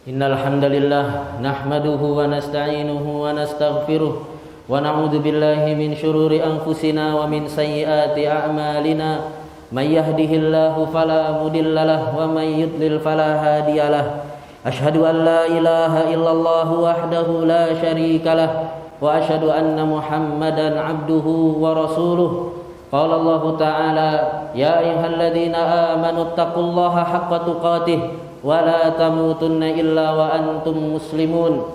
Innal hamdalillah nahmaduhu wa nasta'inuhu wa nastaghfiruh wa na'udzu billahi min shururi anfusina wa min sayyiati a'malina may yahdihillahu fala mudhillalah wa may yudlil fala hadiyalah asyhadu an la ilaha illallah wahdahu la syarikalah wa asyhadu anna muhammadan abduhu wa rasuluh. Qala Allah ta'ala ya ayyuhalladzina amanu taqullaha haqqa tuqatih wa la tamutunna illa wa antum muslimun.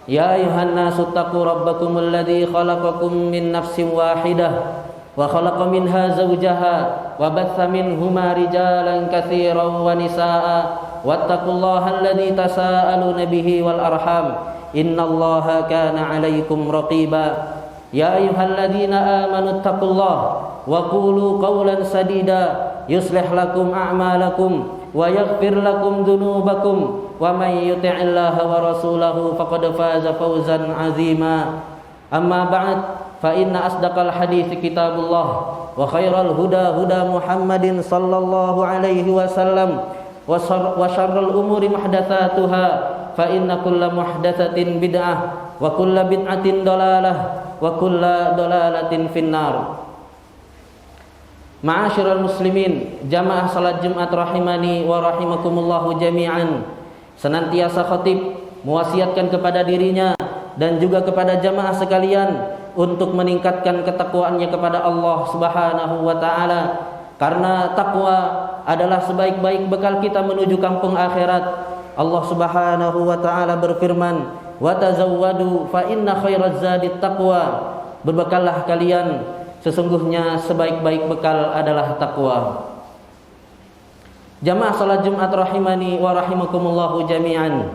Ya ayuhan nasu taqu rabbakumul ladzi khalaqakum min nafsin wahidah wa khalaqa minha zawjaha wa batha minhuma rijalan katsiran wa nisaa wattaqullaha alladzi tasaaluna bihi wal arham innallaha kana 'alaikum raqiba. Ya ayyuhalladzina amanu taqullaha wa qulu qawlan sadida yuslih lakum a'malakum wa yaghfir lakum dhunubakum wa may yuti'illaha wa rasulahu faqad faza fawzan 'azima. Amma ba'd, fa inna asdaqal hadithi kitabullah wa khairal huda huda Muhammadin sallallahu alaihi wasallam wa syarrul umuri muhdatsatuha fa inna kulla muhdatsatin bid'ah wa kulla bid'atin dalalah wa kulla dalalatin finnar. Ma'asyiral muslimin, jamaah salat Jumat rahimani wa rahimakumullahu jami'an. Senantiasa khatib mewasiatkan kepada dirinya dan juga kepada jamaah sekalian untuk meningkatkan ketakwaannya kepada Allah Subhanahu wa taala, karena takwa adalah sebaik-baik bekal kita menuju kampung akhirat. Allah Subhanahu wa taala berfirman, "Wa tazawwadu fa inna khairaz zadit taqwa." Berbekallah kalian, sesungguhnya sebaik-baik bekal adalah takwa. Jamaah salat Jumat rahimani wa rahimakumullahu jami'an.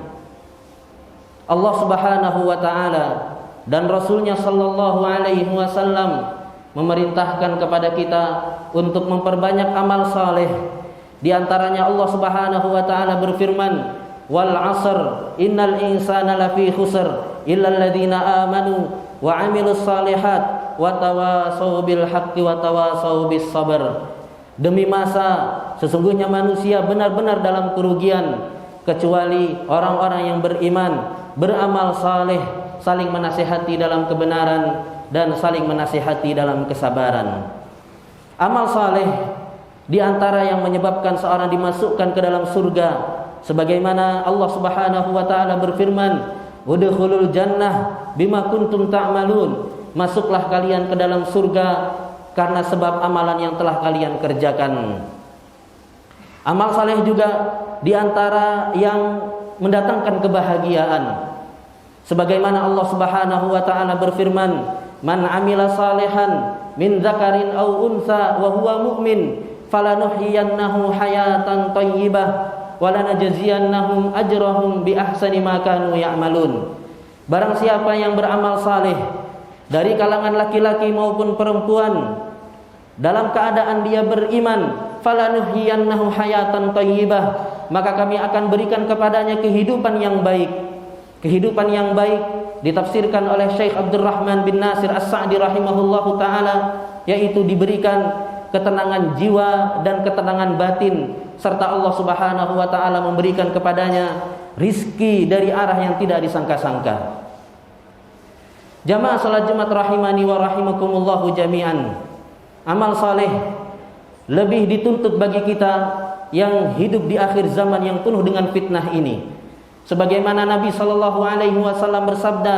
Allah Subhanahu wa taala dan Rasulnya sallallahu alaihi wasallam memerintahkan kepada kita untuk memperbanyak amal saleh. Di antaranya Allah Subhanahu wa taala berfirman, "Wal 'asr innal insana lafi khusr illa alladziina amanu wa 'amilus shalihat wa tawasaw bil haqqi wa tawasaw bis sabr." Demi masa, sesungguhnya manusia benar-benar dalam kerugian kecuali orang-orang yang beriman, beramal saleh, saling menasihati dalam kebenaran dan saling menasihati dalam kesabaran. Amal saleh di antara yang menyebabkan seorang dimasukkan ke dalam surga, sebagaimana Allah Subhanahu wa taala berfirman, "Udkhulul jannah bima kuntum ta'malun." Masuklah kalian ke dalam surga karena sebab amalan yang telah kalian kerjakan. Amal saleh juga di antara yang mendatangkan kebahagiaan. Sebagaimana Allah Subhanahu wa taala berfirman, "Man 'amila salihan min dzakarin aw untha wa huwa mu'min falanuhyiyannahu hayatan thayyibah wa lanajziyannahum ajrahum bi ahsani ma kanu ya'malun." Barang siapa yang beramal saleh dari kalangan laki-laki maupun perempuan dalam keadaan dia beriman, falanuhyiyannahu hayatan thayyibah, maka kami akan berikan kepadanya kehidupan yang baik. Kehidupan yang baik ditafsirkan oleh Syekh Abdurrahman bin Nasir As-Sa'di rahimahullahu taala, yaitu diberikan ketenangan jiwa dan ketenangan batin, serta Allah Subhanahu wa taala memberikan kepadanya rizki dari arah yang tidak disangka-sangka. Jamaah salat Jumat rahimani wa rahimakumullahu jami'an. Amal saleh lebih dituntut bagi kita yang hidup di akhir zaman yang penuh dengan fitnah ini. Sebagaimana Nabi sallallahu alaihi wasallam bersabda,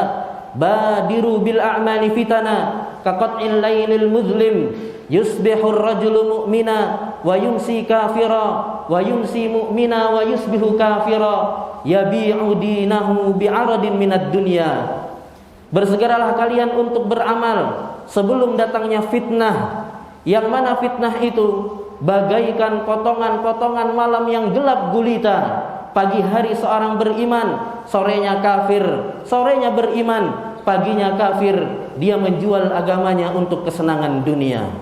"Badiru bil a'mali fitana kaqat'il lailil muzlim yusbihur rajulu mu'mina wa yumsi kafira wa yumsi mu'mina wa yusbihu kafira yabi'u dinahu bi'aradin minad dunya." Bersegeralah kalian untuk beramal sebelum datangnya fitnah, yang mana fitnah itu bagaikan potongan-potongan malam yang gelap gulita. Pagi hari seorang beriman, sorenya kafir, sorenya beriman, paginya kafir. Dia menjual agamanya untuk kesenangan dunia.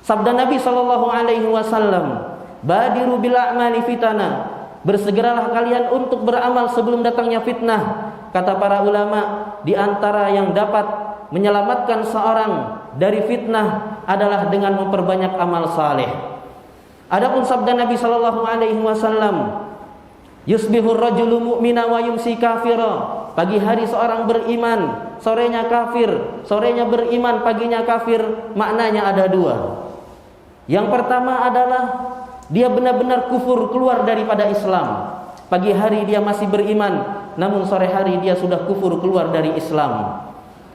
Sabda Nabi sallallahu alaihi wasallam, "Badiru bil a'mali fitana." Bersegeralah kalian untuk beramal sebelum datangnya fitnah. Kata para ulama, di antara yang dapat menyelamatkan seorang dari fitnah adalah dengan memperbanyak amal saleh. Adapun sabda Nabi sallallahu alaihi wasallam, yusbihur rajulu mu'mina wa yumsi kafira. Pagi hari seorang beriman, sorenya kafir. Sorenya beriman, paginya kafir. Maknanya ada dua. Yang pertama adalah dia benar-benar kufur, keluar daripada Islam. Pagi hari dia masih beriman, namun sore hari dia sudah kufur, keluar dari Islam.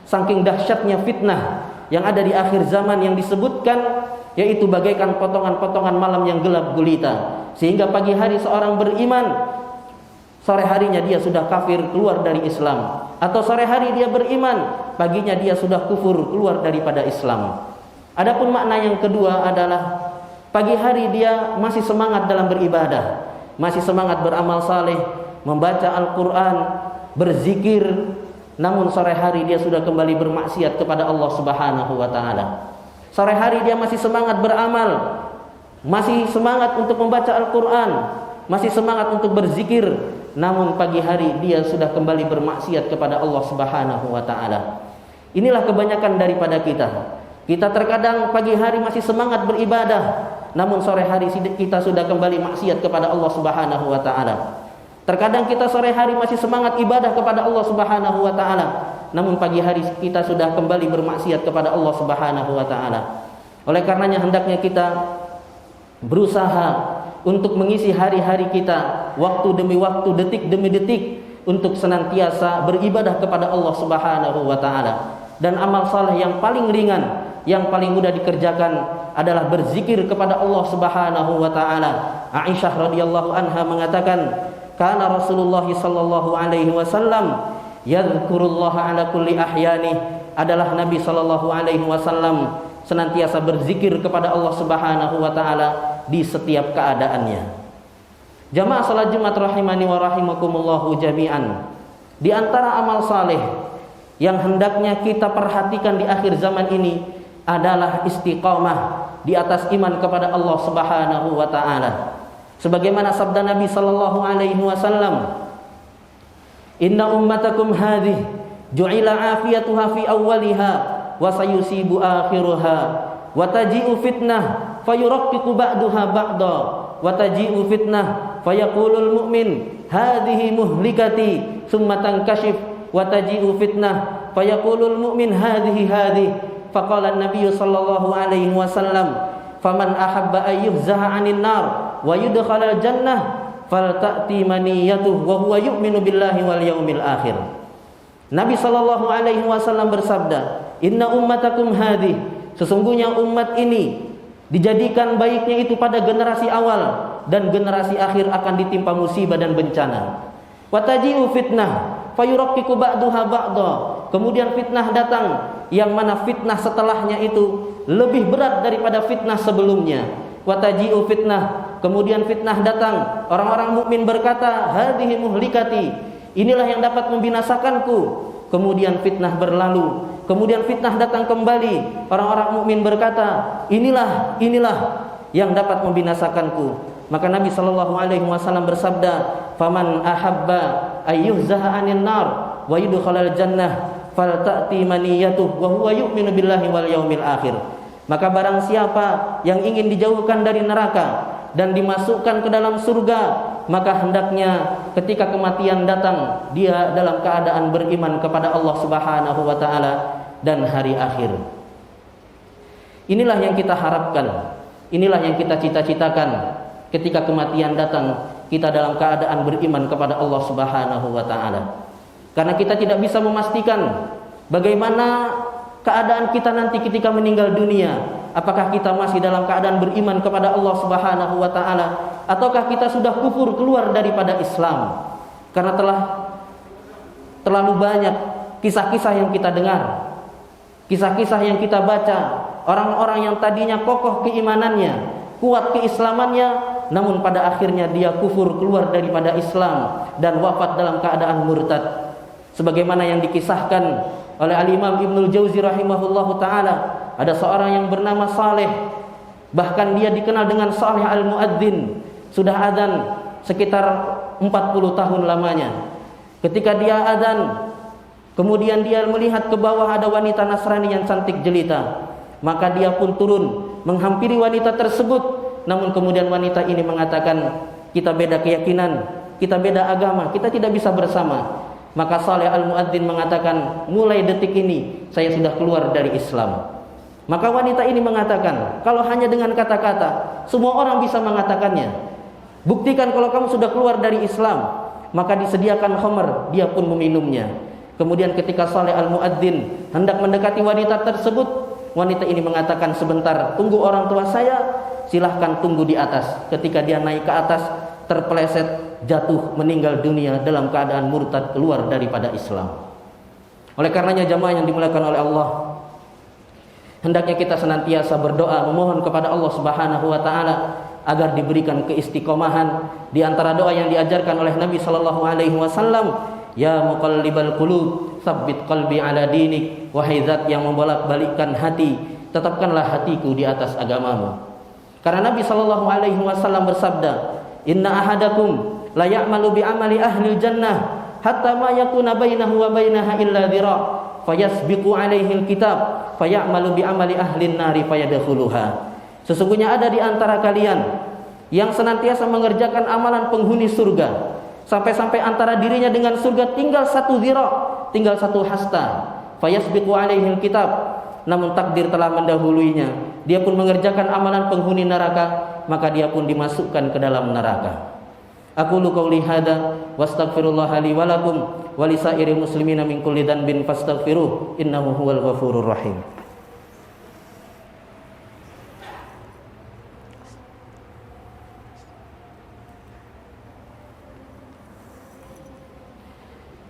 Saking dahsyatnya fitnah yang ada di akhir zaman yang disebutkan, yaitu bagaikan potongan-potongan malam yang gelap gulita. Sehingga pagi hari seorang beriman, sore harinya dia sudah kafir, keluar dari Islam. Atau sore hari dia beriman, paginya dia sudah kufur, keluar daripada Islam. Adapun makna yang kedua adalah pagi hari dia masih semangat dalam beribadah, masih semangat beramal saleh, membaca Al-Quran, berzikir, namun sore hari dia sudah kembali bermaksiat kepada Allah Subhanahu wa taala. Sore hari dia masih semangat beramal, masih semangat untuk membaca Al-Quran, masih semangat untuk berzikir, namun pagi hari dia sudah kembali bermaksiat kepada Allah Subhanahu wa taala. Inilah kebanyakan daripada kita. Kita terkadang pagi hari masih semangat beribadah, namun sore hari kita sudah kembali maksiat kepada Allah Subhanahu wa taala. Terkadang kita sore hari masih semangat ibadah kepada Allah Subhanahu wa taala, namun pagi hari kita sudah kembali bermaksiat kepada Allah Subhanahu wa taala. Oleh karenanya hendaknya kita berusaha untuk mengisi hari-hari kita, waktu demi waktu, detik demi detik, untuk senantiasa beribadah kepada Allah Subhanahu wa taala. Dan amal saleh yang paling ringan, yang paling mudah dikerjakan adalah berzikir kepada Allah Subhanahu wa taala. Aisyah radhiyallahu anha mengatakan, "Kana Rasulullah sallallahu alaihi wasallam yadhkurullaha ala kulli ahyani." Adalah Nabi sallallahu alaihi wasallam senantiasa berzikir kepada Allah Subhanahu wa taala di setiap keadaannya. Jamaah salat Jumat rahimani wa rahimakumullahu jami'an. Di antara amal saleh yang hendaknya kita perhatikan di akhir zaman ini adalah istiqamah di atas iman kepada Allah Subhanahu wa taala. Sebagaimana sabda Nabi sallallahu alaihi wasallam, "Inna ummatakum hadhihi ju'ila afiyatuha fi awwaliha wa sayusibu akhiruha wa taji'u fitnah fayuraqqiqu ba'daha ba'da wa taji'u fitnah fayaqulul mu'min hadhihi muhlikati thumma tankashif wa taji'u fitnah fayaqulul mu'min hadhihi faqala an-nabiy sallallahu alaihi wasallam faman ahabba an yuhzaha 'anil nar wa yudkhalal jannah falta'ti maniyatuhu wa huwa yu'minu billahi wal yaumil akhir." Nabi sallallahu alaihi wasallam bersabda, "Inna ummatakum hadhihi," sesungguhnya umat ini dijadikan baiknya itu pada generasi awal dan generasi akhir akan ditimpa musibah dan bencana. Wa taji'u fitnah fayuraqqiqu ba'daha ba'da. Kemudian fitnah datang, yang mana fitnah setelahnya itu lebih berat daripada fitnah sebelumnya. Wa taji'u fitnah, kemudian fitnah datang, orang-orang mukmin berkata, "Hadhihi muhlikati," inilah yang dapat membinasakanku. Kemudian fitnah berlalu, kemudian fitnah datang kembali, orang-orang mukmin berkata, inilah yang dapat membinasakanku. Maka Nabi sallallahu alaihi wasallam bersabda, "Faman ahabba ayyuhzaha 'anil nar wa yudkhalal jannah falta'ti maniyatuhu wa huwa yu'minu billahi wal yaumil akhir." Maka barang siapa yang ingin dijauhkan dari neraka dan dimasukkan ke dalam surga, maka hendaknya ketika kematian datang dia dalam keadaan beriman kepada Allah Subhanahu wa taala dan hari akhir. Inilah yang kita harapkan, inilah yang kita cita-citakan ketika kematian datang, kita dalam keadaan beriman kepada Allah Subhanahu wa taala. Karena kita tidak bisa memastikan bagaimana keadaan kita nanti ketika meninggal dunia. Apakah kita masih dalam keadaan beriman kepada Allah Subhanahu wa taala, ataukah kita sudah kufur, keluar daripada Islam? Karena telah terlalu banyak kisah-kisah yang kita dengar, kisah-kisah yang kita baca, orang-orang yang tadinya kokoh keimanannya, kuat keislamannya, namun pada akhirnya dia kufur, keluar daripada Islam dan wafat dalam keadaan murtad. Sebagaimana yang dikisahkan oleh Al-Imam Ibnul Jauzi rahimahullahu taala, ada seorang yang bernama Saleh, bahkan dia dikenal dengan Saleh al-Muadzin, sudah adzan sekitar 40 tahun lamanya. Ketika dia adzan, Kemudian dia melihat ke bawah ada wanita Nasrani yang cantik jelita. Maka dia pun turun menghampiri wanita tersebut. Namun kemudian wanita ini mengatakan, kita beda keyakinan, kita beda agama, kita tidak bisa bersama. Maka Saleh Al-Muadzin mengatakan, mulai detik ini saya sudah keluar dari Islam. Maka wanita ini mengatakan, kalau hanya dengan kata-kata, semua orang bisa mengatakannya. Buktikan kalau kamu sudah keluar dari Islam. Maka disediakan khamr, dia pun meminumnya. Kemudian ketika Saleh Al-Muadzin hendak mendekati wanita tersebut, wanita ini mengatakan, sebentar, tunggu orang tua saya, silahkan tunggu di atas. Ketika dia naik ke atas, terpeleset, jatuh, meninggal dunia dalam keadaan murtad, keluar daripada Islam. Oleh karenanya jamaah yang dimuliakan oleh Allah, hendaknya kita senantiasa berdoa memohon kepada Allah Subhanahu wa taala agar diberikan keistiqomahan. Di antara doa yang diajarkan oleh Nabi sallallahu alaihi wasallam, ya muqallibal qulub, tsabbit qalbi ala dinik. Wahai zat yang membolak-balikkan hati, tetapkanlah hatiku di atas agamamu. Karena Nabi sallallahu alaihi wasallam bersabda, inna ahadakum la ya'malu bi amali ahli jannah hatta ma yakuna bainahu wa bainaha illa dhira' fayasbiqu alaihi alkitab fayamalu bi amali ahli nari fayadkhuluha. Sesungguhnya ada di antara kalian yang senantiasa mengerjakan amalan penghuni surga, sampai-sampai antara dirinya dengan surga tinggal satu dhira', tinggal satu hasta. Fayasbiqu alaihi alkitab, namun takdir telah mendahuluinya, dia pun mengerjakan amalan penghuni neraka, maka dia pun dimasukkan ke dalam neraka. Aqulu qauli hadza wastaghfirullaha li wa lakum wa lisairil muslimina min kulli dhanbin fastaghfiruh innahu huwal ghafurur rahim.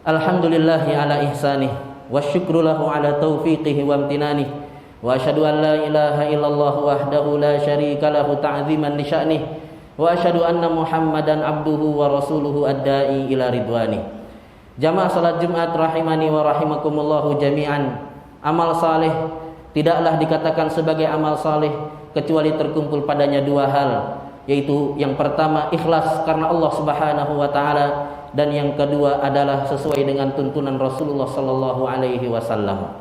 Alhamdulillahi ala ihsanih wasyukru lahu ala taufiqihi wa amtinanih wa asyhadu an la ilaha illallah wahdahu la syarika lahu ta'ziman li sya'nih wa asyhadu anna Muhammadan abduhu wa rasuluhu ad-da'i ila ridwani. Jamaah salat Jumat rahimani wa rahimakumullahu jami'an. Amal saleh tidaklah dikatakan sebagai amal saleh kecuali terkumpul padanya dua hal, yaitu yang pertama ikhlas karena Allah Subhanahu wa taala, dan yang kedua adalah sesuai dengan tuntunan Rasulullah sallallahu alaihi wasallam.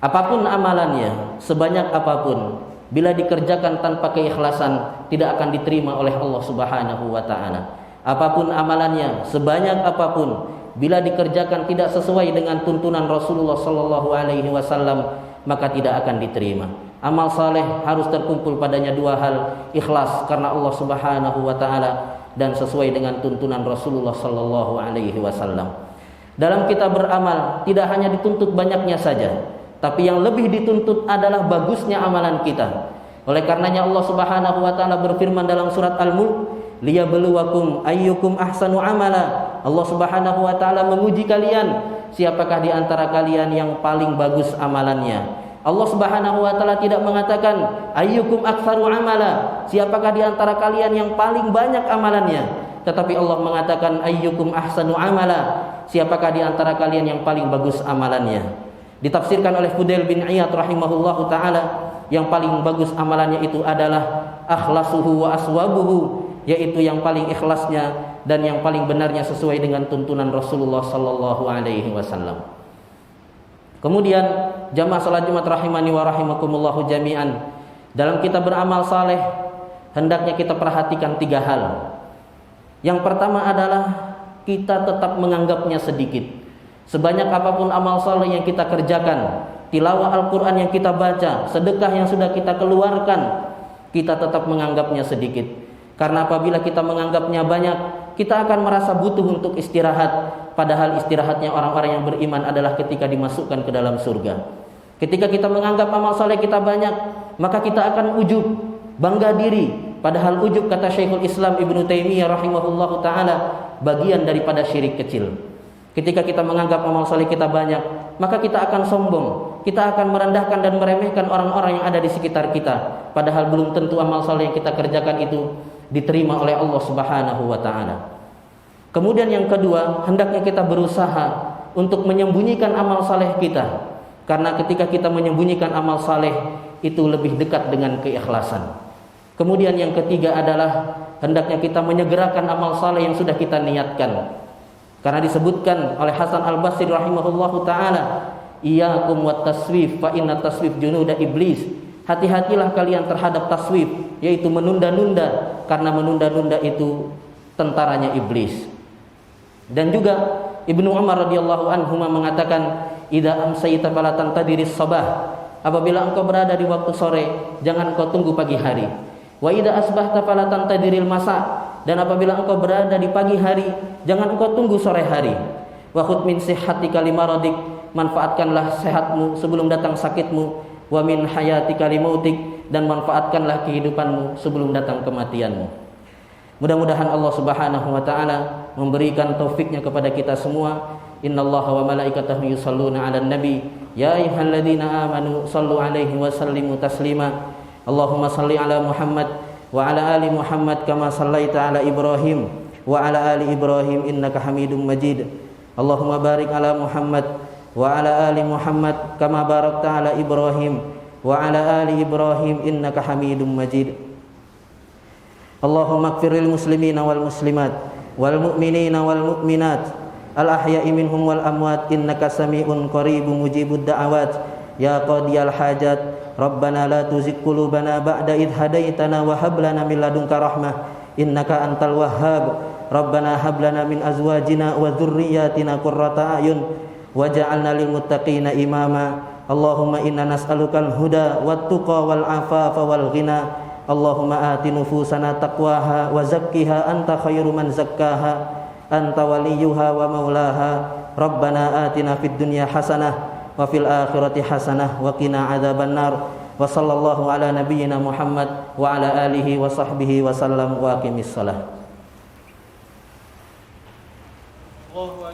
Apapun amalannya, sebanyak apapun, bila dikerjakan tanpa keikhlasan, tidak akan diterima oleh Allah Subhanahu wa taala. Apapun amalannya, sebanyak apapun, bila dikerjakan tidak sesuai dengan tuntunan Rasulullah sallallahu alaihi wasallam, maka tidak akan diterima. Amal saleh harus terkumpul padanya dua hal, ikhlas karena Allah Subhanahu wa taala dan sesuai dengan tuntunan Rasulullah sallallahu alaihi wasallam. Dalam kita beramal tidak hanya dituntut banyaknya saja, tapi yang lebih dituntut adalah bagusnya amalan kita. Oleh karenanya Allah Subhanahu wa taala berfirman dalam surat Al-Mulk, liyabluwakum ayyukum ahsanu amala. Allah Subhanahu wa taala menguji kalian, siapakah di antara kalian yang paling bagus amalannya. Allah Subhanahu wa taala tidak mengatakan ayyukum aktsaru amala, siapakah di antara kalian yang paling banyak amalannya, tetapi Allah mengatakan ayyukum ahsanu amala, siapakah di antara kalian yang paling bagus amalannya. Ditafsirkan oleh Fudail bin Iyad rahimahullahu taala, yang paling bagus amalannya itu adalah akhlasuhu wa aswabuhu, yaitu yang paling ikhlasnya dan yang paling benarnya sesuai dengan tuntunan Rasulullah sallallahu alaihi wasallam. Kemudian jamaah salat Jumat rahimani wa rahimakumullahu jami'an, dalam kita beramal saleh hendaknya kita perhatikan tiga hal. Yang pertama adalah kita tetap menganggapnya sedikit. Sebanyak apapun amal saleh yang kita kerjakan, tilawah Al-Quran yang kita baca, sedekah yang sudah kita keluarkan, kita tetap menganggapnya sedikit. Karena apabila kita menganggapnya banyak, kita akan merasa butuh untuk istirahat. Padahal istirahatnya orang-orang yang beriman adalah ketika dimasukkan ke dalam surga. Ketika kita menganggap amal saleh kita banyak, maka kita akan ujub, bangga diri. Padahal ujub, kata Syekhul Islam Ibnu Taimiyah rahimahullahu taala, bagian daripada syirik kecil. Ketika kita menganggap amal saleh kita banyak, maka kita akan sombong, kita akan merendahkan dan meremehkan orang-orang yang ada di sekitar kita. Padahal belum tentu amal saleh yang kita kerjakan itu diterima oleh Allah Subhanahu wa taala. Kemudian yang kedua, hendaknya kita berusaha untuk menyembunyikan amal saleh kita. Karena ketika kita menyembunyikan amal saleh, itu lebih dekat dengan keikhlasan. Kemudian yang ketiga adalah hendaknya kita menyegerakan amal saleh yang sudah kita niatkan. Karena disebutkan oleh Hasan Al-Basri rahimahullahu taala, iyyakum wat taswif fa inna taswif junuda iblis. Hati-hatilah kalian terhadap taswif, yaitu menunda-nunda, karena menunda-nunda itu tentaranya iblis. Dan juga Ibnu Umar radhiyallahu anhu mengatakan, idza amsayta fala tantadiris sabah. Apabila engkau berada di waktu sore, jangan engkau tunggu pagi hari. Wa idza asbahta fala tantadiril masa. Dan apabila engkau berada di pagi hari, jangan engkau tunggu sore hari. Wa khudh min sihhatika limaradik, manfaatkanlah sehatmu sebelum datang sakitmu. Wa min hayatika limautik, dan manfaatkanlah kehidupanmu sebelum datang kematianmu. Mudah-mudahan Allah Subhanahu wa taala memberikan taufiknya kepada kita semua. Innallaha wa malaikatahu yusholluna 'alan nabi, ya ayyuhalladzina amanu shallu 'alaihi wa sallimu taslima. Allahumma shalli 'ala Muhammad wa 'ala ali Muhammad kama shallaita 'ala Ibrahim wa 'ala ali Ibrahim innaka Hamidum Majid. Allahumma barik 'ala Muhammad wa 'ala ali Muhammad kama barakta 'ala Ibrahim wa 'ala ali Ibrahim innaka Hamidum Majid. Allahumma ighfir lil muslimina wal muslimat wal mu'minina wal mu'minat al ahya'i minhum wal amwat innaka sami'un qaribun mujibud da'awat ya qadiyal hajat. Rabbana la tuzigh qulubana ba'da idh hadaitana wa hab lana min ladunka rahmah innaka antal wahhab. Rabbana hab lana min azwajina wa dhurriyyatina qurrata a'yun waj'alna lil muttaqina imama. Allahumma inna nas'alukal huda wat tuqa wal afafa wal ghina. Allahumma ati nufusana taqwaha wa zakkiha anta khairu man zakkaha anta waliyuha wa maulaha. Rabbana atina fid dunya hasanah wa fil akhirati hasanah wa qina adzabannar. Wa sallallahu ala nabiyyina Muhammad wa ala alihi wa sahbihi wa sallam wa aqimis shalah.